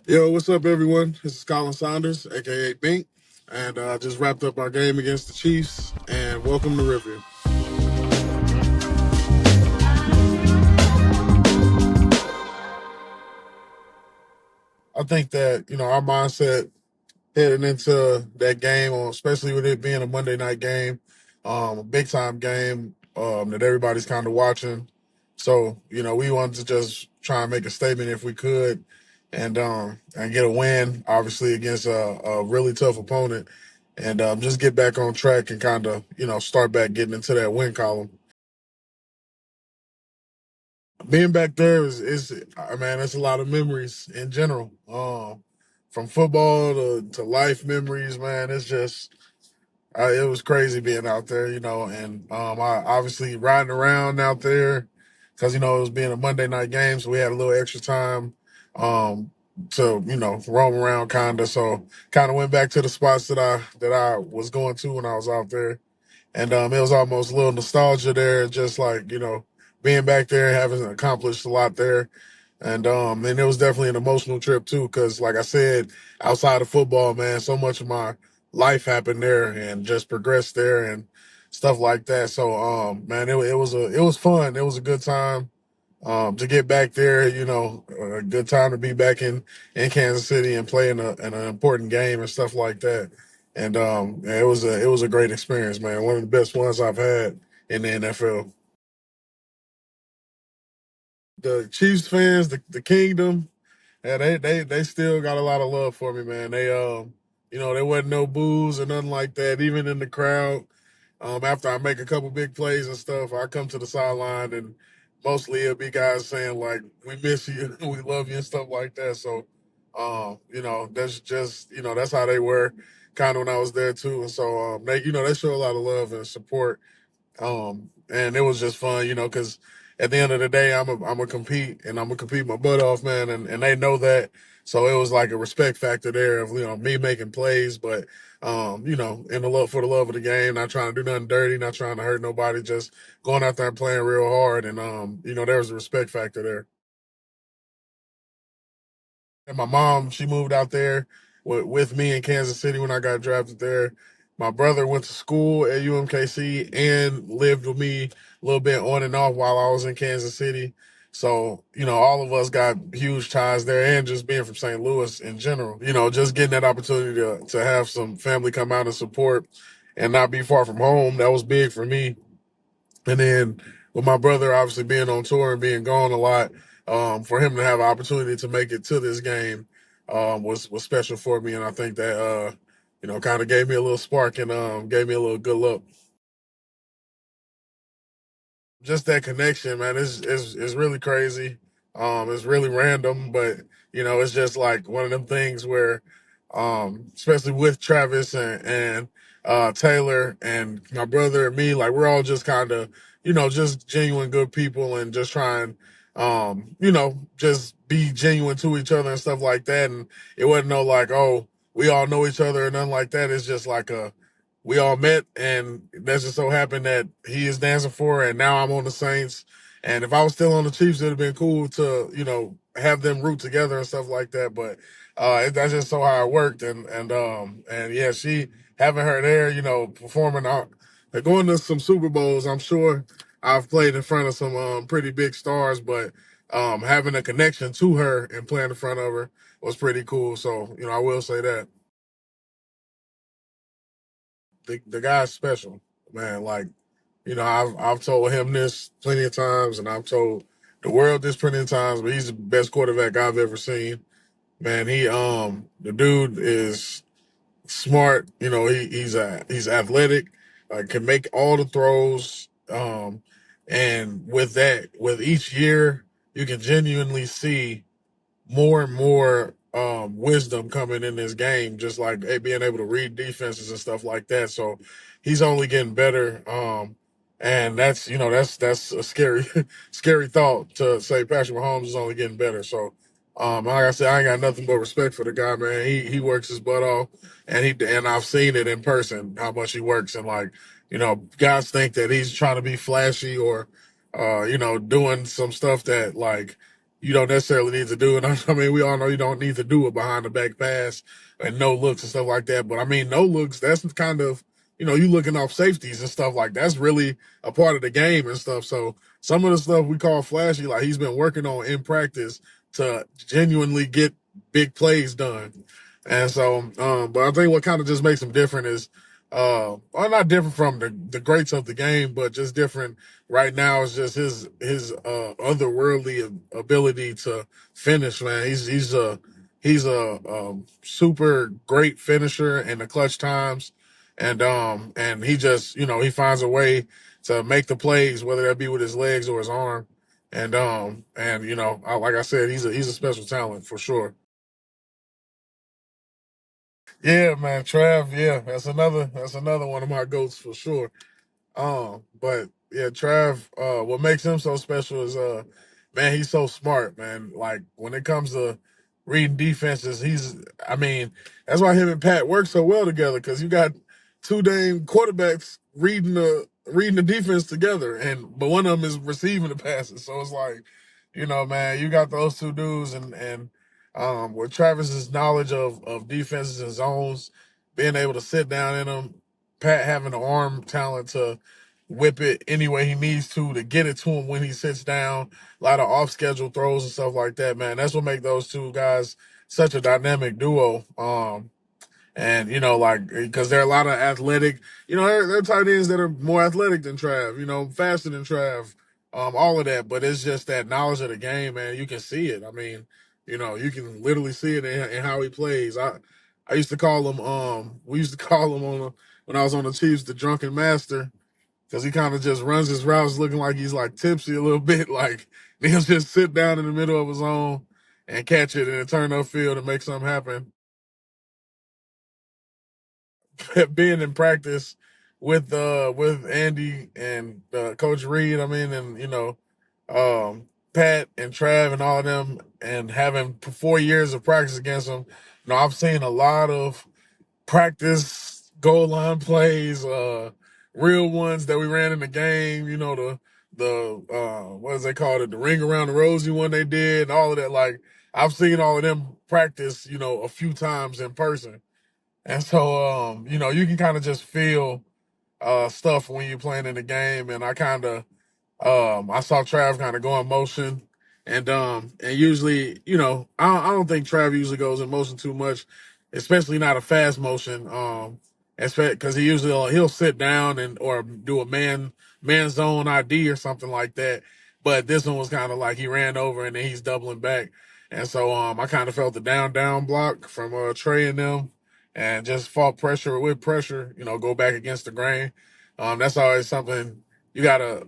Yo, what's up, everyone? This is Khalen Saunders, aka Bink, and just wrapped up our game against the Chiefs. And welcome to Rearview. I think that our mindset heading into that game, especially with it being a Monday night game, a big time game that everybody's kind of watching. So we wanted to just try and make a statement if we could, and get a win, obviously against a really tough opponent, and just get back on track and kind of start back getting into that win column. Being back there is man, it's a lot of memories in general. From football to life memories, man. It's just it was crazy being out there, and I obviously riding around out there because it was being a Monday night game, so we had a little extra time um, to roam around, kind of. So kind of went back to the spots that I was going to when I was out there, and it was almost a little nostalgia there, just like being back there, having accomplished a lot there. And it was definitely an emotional trip too, because like I said, outside of football, man, so much of my life happened there and just progressed there and stuff like that. So man, it was fun. It was a good time to get back there. A good time to be back in Kansas City and play in an important game and stuff like that. And yeah, it was a great experience, man. One of the best ones I've had in the NFL. The Chiefs fans, the Kingdom. Yeah, they still got a lot of love for me, man. There wasn't no boos or nothing like that, even in the crowd. After I make a couple big plays and stuff, I come to the sideline and mostly it'll be guys saying like, "We miss you, we love you," and stuff like that. So, that's just that's how they were, kind of when I was there too. And so, they show a lot of love and support, and it was just fun, because at the end of the day, I'm a compete and I'm gonna compete my butt off, man, and they know that. So it was like a respect factor there of me making plays, but in the love for the love of the game, not trying to do nothing dirty, not trying to hurt nobody, just going out there and playing real hard, and there was a respect factor there. And my mom, she moved out there with me in Kansas City when I got drafted there. My brother went to school at UMKC and lived with me a little bit on and off while I was in Kansas City. So, all of us got huge ties there, and just being from St. Louis in general, just getting that opportunity to have some family come out and support and not be far from home, that was big for me. And then with my brother obviously being on tour and being gone a lot, for him to have an opportunity to make it to this game was special for me, and I think that kind of gave me a little spark and gave me a little good look. Just that connection, man, is really crazy. It's really random, but it's just like one of them things where, especially with Travis and Taylor and my brother and me, like we're all just kind of, just genuine good people and just trying, just be genuine to each other and stuff like that. And it wasn't no like, oh, we all know each other or nothing like that. It's just like we all met, and that just so happened that he is dancing for, and now I'm on the Saints. And if I was still on the Chiefs, it'd have been cool to, have them root together and stuff like that. But that's just so how it worked. And yeah, she having her there, performing, going to some Super Bowls. I'm sure I've played in front of some pretty big stars, but having a connection to her and playing in front of her was pretty cool. So I will say that. The guy's special, man. Like, I've told him this plenty of times, and I've told the world this plenty of times. But he's the best quarterback I've ever seen. Man, the dude is smart. He's athletic, can make all the throws. And with each year, you can genuinely see more and more wisdom coming in this game, just like being able to read defenses and stuff like that. So he's only getting better. And that's a scary, scary thought to say Patrick Mahomes is only getting better. So, like I said, I ain't got nothing but respect for the guy, man. He works his butt off, and I've seen it in person how much he works. And like, guys think that he's trying to be flashy or, doing some stuff that like you don't necessarily need to do. And I mean, we all know you don't need to do a behind the back pass and no looks and stuff like that. But I mean, no looks, that's kind of, you looking off safeties and stuff like that's really a part of the game and stuff. So some of the stuff we call flashy, like he's been working on in practice to genuinely get big plays done. And so, but I think what kind of just makes him different is, well, not different from the greats of the game, but just different right now is just his otherworldly ability to finish. Man, he's a super great finisher in the clutch times, and he just he finds a way to make the plays, whether that be with his legs or his arm, and like I said, he's a special talent for sure. Yeah, man, Trav. Yeah, that's another one of my goats for sure. But yeah, Trav, what makes him so special is man, he's so smart, man. Like when it comes to reading defenses, I mean, that's why him and Pat work so well together, because you got two dang quarterbacks reading the defense together, but one of them is receiving the passes. So it's like, man, you got those two dudes, and with Travis's knowledge of defenses and zones, being able to sit down in them, Pat having the arm talent to whip it any way he needs to get it to him when he sits down. A lot of off schedule throws and stuff like that, man. That's what make those two guys such a dynamic duo. And like because there are a lot of athletic, there are tight ends that are more athletic than Trav, faster than Trav, all of that. But it's just that knowledge of the game, man. You can see it. I mean, you can literally see it in how he plays. I used to call him, we used to call him when I was on the Chiefs, the drunken master, because he kind of just runs his routes looking like he's like tipsy a little bit. Like he'll just sit down in the middle of his own and catch it and turn upfield and make something happen. Being in practice with Andy and Coach Reed, I mean, and Pat and Trav and all of them, and having 4 years of practice against them, I've seen a lot of practice goal line plays, real ones that we ran in the game. The what does they call it? The ring around the rosy one they did, and all of that. Like I've seen all of them practice, a few times in person, and so you can kind of just feel stuff when you're playing in the game, and I saw Trav kind of go in motion, and usually, I don't think Trav usually goes in motion too much, especially not a fast motion. Because he'll sit down or do a man zone ID or something like that. But this one was kind of like he ran over and then he's doubling back, and so I kind of felt the down block from Trey and them, and just fought pressure with pressure. Go back against the grain. That's always something you gotta,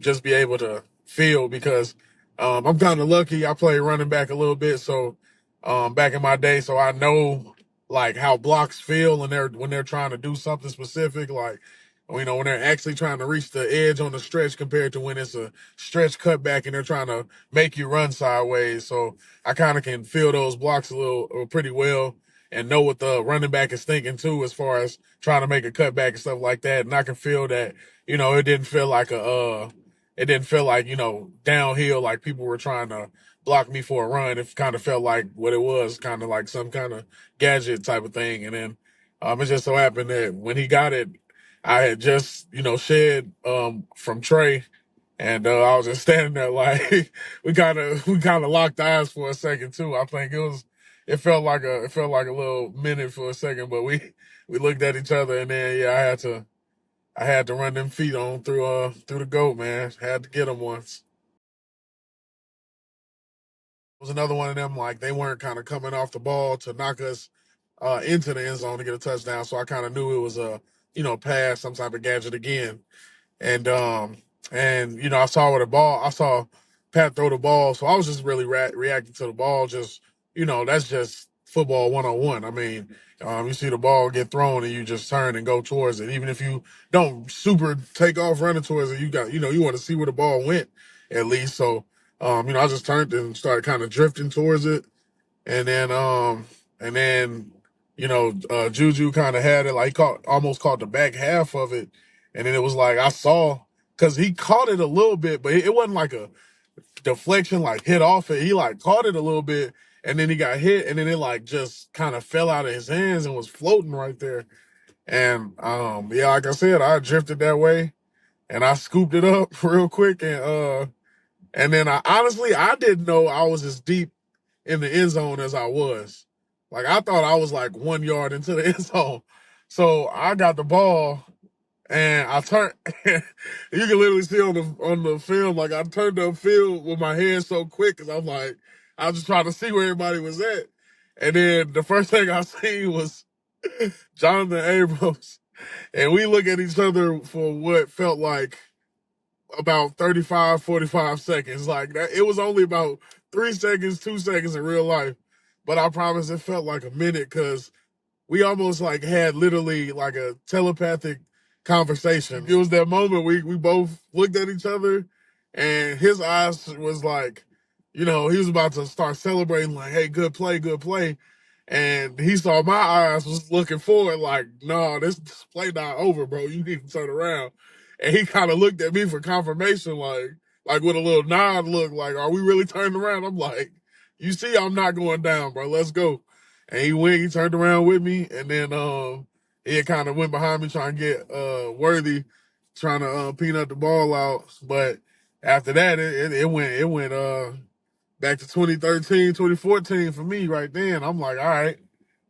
just be able to feel, because I'm kind of lucky. I play running back a little bit, so back in my day, so I know like how blocks feel when they're trying to do something specific, like when they're actually trying to reach the edge on the stretch compared to when it's a stretch cutback and they're trying to make you run sideways. So I kind of can feel those blocks a little pretty well, and know what the running back is thinking too, as far as trying to make a cutback and stuff like that. And I can feel that, it didn't feel like it didn't feel like, downhill, like people were trying to block me for a run. It kind of felt like what it was, kind of like some kind of gadget type of thing. And then, it just so happened that when he got it, I had just, shed, from Trey, and I was just standing there like we kind of locked eyes for a second too. I think it felt like a little minute for a second, but we looked at each other, and then yeah, I had to run them feet on through the goat, man. Had to get them once. It was another one of them, like they weren't kind of coming off the ball to knock us into the end zone to get a touchdown. So I kind of knew it was a pass, some type of gadget again. And I saw with the ball, I saw Pat throw the ball, so I was just really reacting to the ball. Just that's just football 101. I mean, you see the ball get thrown and you just turn and go towards it, even if you don't super take off running towards it. You want to see where the ball went at least. So I just turned and started kind of drifting towards it, and then Juju kind of had it, like almost caught the back half of it, and then it was like I saw, because he caught it a little bit, but it wasn't like a deflection like hit off it. He like caught it a little bit, and then he got hit, and then it like just kind of fell out of his hands and was floating right there. And yeah, like I said, I drifted that way and I scooped it up real quick, and then I honestly I didn't know I was as deep in the end zone as I was. Like I thought I was like 1 yard into the end zone. So I got the ball and I turned. You can literally see on the film, like I turned upfield with my head so quick because I'm like, I was just trying to see where everybody was at. And then the first thing I seen was Jonathan Abrams, and we look at each other for what felt like about 35, 45 seconds. Like that, it was only about 3 seconds, 2 seconds in real life, but I promise it felt like a minute because we almost like had literally like a telepathic conversation. It was that moment we both looked at each other and his eyes was like, he was about to start celebrating like, hey, good play, good play. And he saw my eyes was looking forward like, no, this play not over, bro. You need to turn around. And he kind of looked at me for confirmation, like with a little nod look, like, are we really turning around? I'm like, you see, I'm not going down, bro. Let's go. And he turned around with me, and then he kind of went behind me trying to get Worthy, trying to peanut the ball out. But after that, it went back to 2013, 2014 for me right then. I'm like, all right,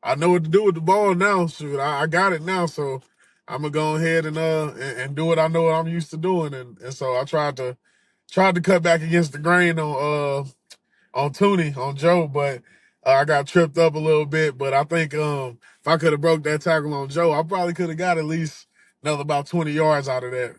I know what to do with the ball now. Shoot, I got it now, so I'm gonna go ahead and do what I know what I'm used to doing. And so I tried to cut back against the grain on Tooney, on Joe, but I got tripped up a little bit. But I think if I could have broke that tackle on Joe, I probably could have got at least another about 20 yards out of that.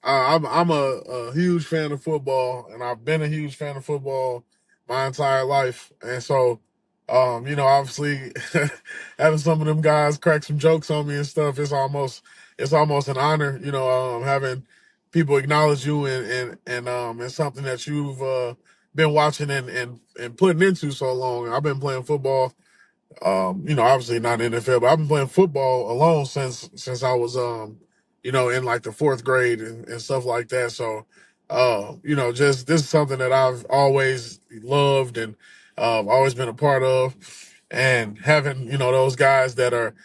I'm a huge fan of football, and I've been a huge fan of football my entire life. And so, obviously, having some of them guys crack some jokes on me and stuff, it's almost an honor. Having people acknowledge you and something that you've been watching and putting into so long. I've been playing football, obviously not in the NFL, but I've been playing football alone since I was, in like the fourth grade and stuff like that. So, just this is something that I've always loved and always been a part of, and having those guys that are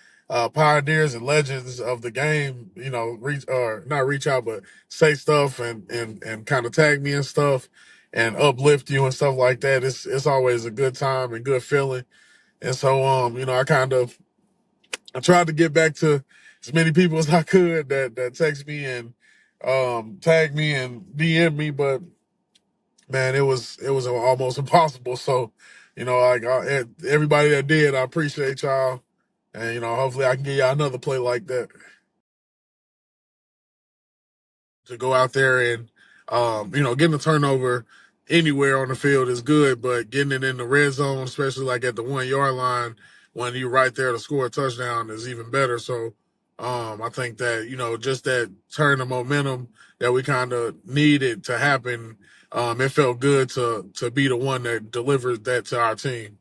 pioneers and legends of the game, reach or not reach out, but say stuff and kind of tag me and stuff and uplift you and stuff like that. It's always a good time and good feeling. And so, I tried to get back to as many people as I could that text me and tag me and DM me, but man, it was almost impossible. So, everybody that did, I appreciate y'all, and hopefully I can get y'all another play like that. To go out there and getting a turnover anywhere on the field is good, but getting it in the red zone, especially like at the 1 yard line when you're right there to score a touchdown, is even better. So I think that just that turn of momentum that we kind of needed to happen, it felt good to be the one that delivered that to our team.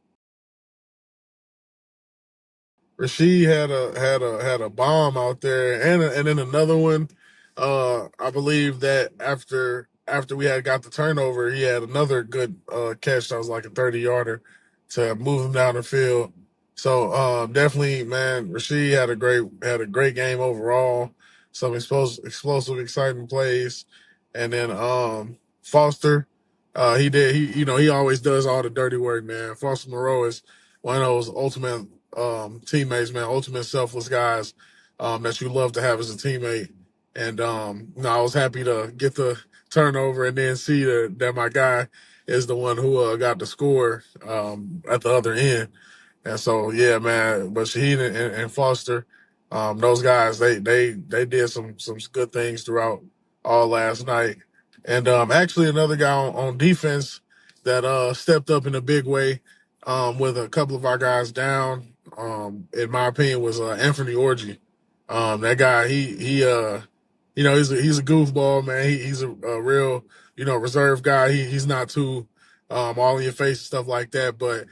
Rasheed had a bomb out there, and then another one. I believe that after we had got the turnover, he had another good catch that was like a 30 yarder to move him down the field. So definitely, man, Rasheed had a great game overall. Some explosive, exciting plays, and then Foster, he always does all the dirty work, man. Foster Moreau is one of those ultimate teammates, man, ultimate selfless guys that you love to have as a teammate. And I was happy to get the turnover and then see that my guy is the one who got the score at the other end. And so, yeah, man. But Shaheed and Foster, those guys, they did some good things throughout all last night. And actually, another guy on defense that stepped up in a big way with a couple of our guys down, in my opinion, was Anthony Orji. That guy, he's a goofball, man. He's a real, reserved guy. He's not too all in your face and stuff like that, but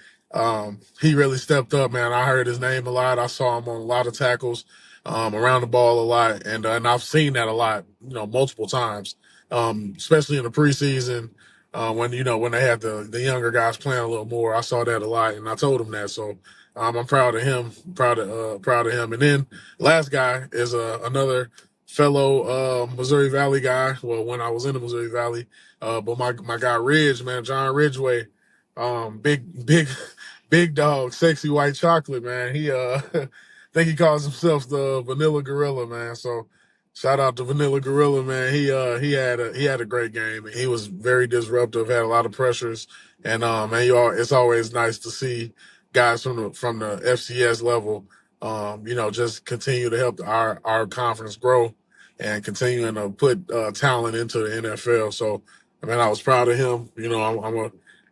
he really stepped up, man. I heard his name a lot. I saw him on a lot of tackles, around the ball a lot, and I've seen that a lot, multiple times. especially in the preseason. When when they had the younger guys playing a little more, I saw that a lot, and I told him that. So I'm proud of him, proud of him. And then last guy is another fellow Missouri Valley guy. Well, when I was in the Missouri Valley, but my guy Ridge, man, John Ridgway, big big dog, sexy white chocolate, man. He I think he calls himself the Vanilla Gorilla, man. So shout out to Vanilla Gorilla, man. He had a great game. He was very disruptive, had a lot of pressures, and man, it's always nice to see guys from the FCS level, just continue to help our conference grow and continuing to put talent into the NFL. So, I mean, I was proud of him.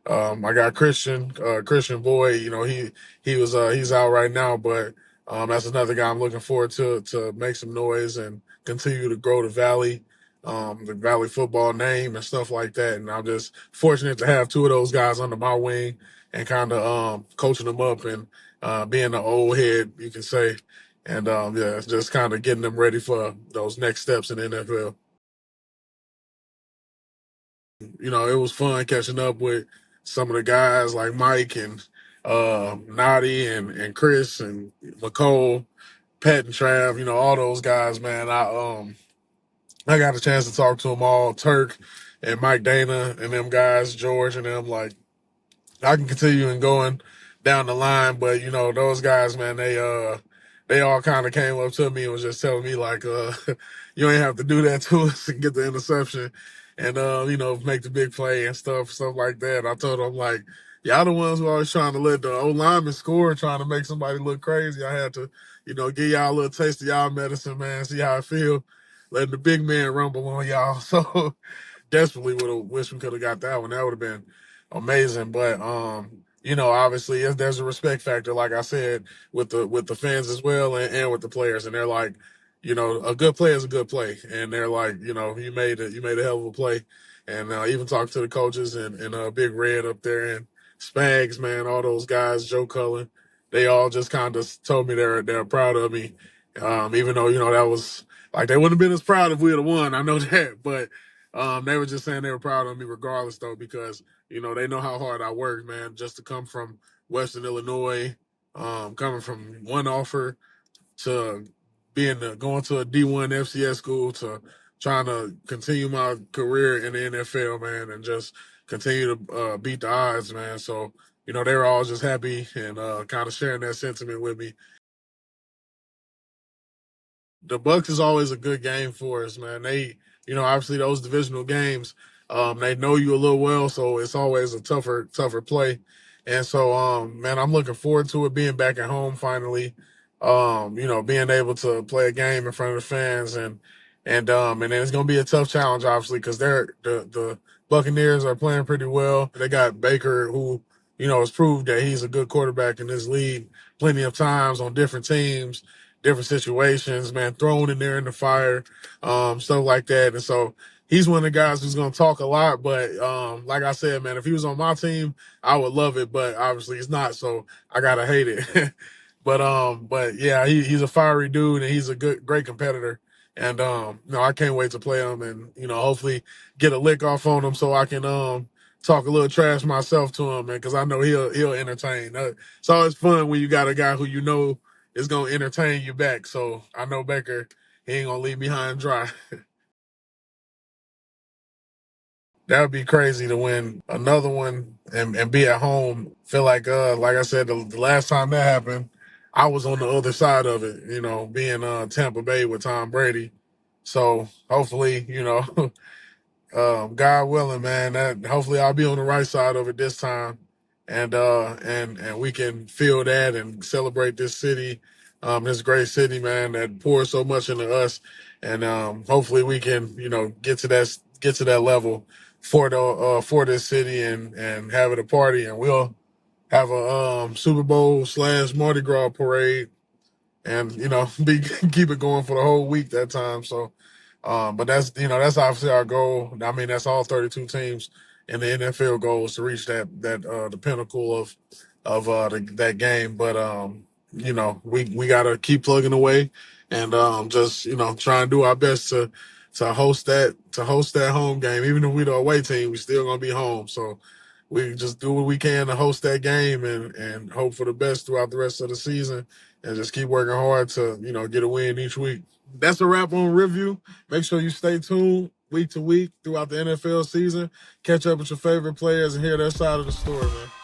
I got Christian Boyd. He's out right now, but that's another guy I'm looking forward to make some noise and continue to grow the Valley football name and stuff like that. And I'm just fortunate to have two of those guys under my wing and kind of coaching them up and being the old head, you can say. And yeah, just kind of getting them ready for those next steps in the NFL. It was fun catching up with some of the guys like Mike and Noddy and Chris and McCole, Pat and Trav, all those guys, man. I got a chance to talk to them all, Turk and Mike Dana and them guys, George and them. Like, I can continue and going down the line, but those guys, man, they all kind of came up to me and was just telling me like, you ain't have to do that to us and get the interception and make the big play and stuff like that. I told them like, y'all the ones who always trying to let the old lineman score and trying to make somebody look crazy. I had to, give y'all a little taste of y'all medicine, man, see how I feel. Letting the big man rumble on y'all. So desperately would have wished we could have got that one. That would have been amazing. But obviously there's a respect factor, like I said, with the fans as well and with the players. And they're like, a good play is a good play. And they're like, you made a hell of a play. And even talked to the coaches and Big Red up there and Spags, man, all those guys, Joe Cullen, they all just kind of told me they're proud of me. Even though, that was like they wouldn't have been as proud if we had won. I know that, but they were just saying they were proud of me regardless, though, because they know how hard I work, man, just to come from Western Illinois, coming from one offer to going to a D1 FCS school to trying to continue my career in the NFL, man, and just continue to beat the odds, man. So they were all just happy and kind of sharing that sentiment with me. The Bucs is always a good game for us, man. They, obviously those divisional games, they know you a little well, so it's always a tougher play. And so, man, I'm looking forward to it being back at home finally. Being able to play a game in front of the fans and then it's gonna be a tough challenge, obviously, because the Buccaneers are playing pretty well. They got Baker, who has proved that he's a good quarterback in this league plenty of times on different teams, different situations, man, thrown in there in the fire, stuff like that. And so he's one of the guys who's going to talk a lot. But like I said, man, if he was on my team, I would love it. But obviously he's not, so I gotta hate it. but yeah, he's a fiery dude and he's a great competitor. And I can't wait to play him and hopefully get a lick off on him so I can talk a little trash myself to him, man, because I know he'll entertain. It's always fun when you got a guy who is gonna entertain you back. So I know Baker, he ain't gonna leave me high and dry. That would be crazy to win another one and be at home. Feel like I said, the last time that happened, I was on the other side of it, being Tampa Bay with Tom Brady. So hopefully, God willing, man, that hopefully I'll be on the right side of it this time, and we can feel that and celebrate this city, this great city, man, that pours so much into us, and hopefully we can, get to that level for this city and have it a party, and we'll have a Super Bowl / Mardi Gras parade and be keep it going for the whole week that time. So, but that's obviously our goal. I mean, that's all 32 teams in the NFL goal is to reach the pinnacle of that game. But we got to keep plugging away and just try and do our best to to host that home game. Even if we the away team, we still gonna be home. So we just do what we can to host that game and hope for the best throughout the rest of the season and just keep working hard to, get a win each week. That's a wrap on Review. Make sure you stay tuned week to week throughout the NFL season. Catch up with your favorite players and hear their side of the story, man.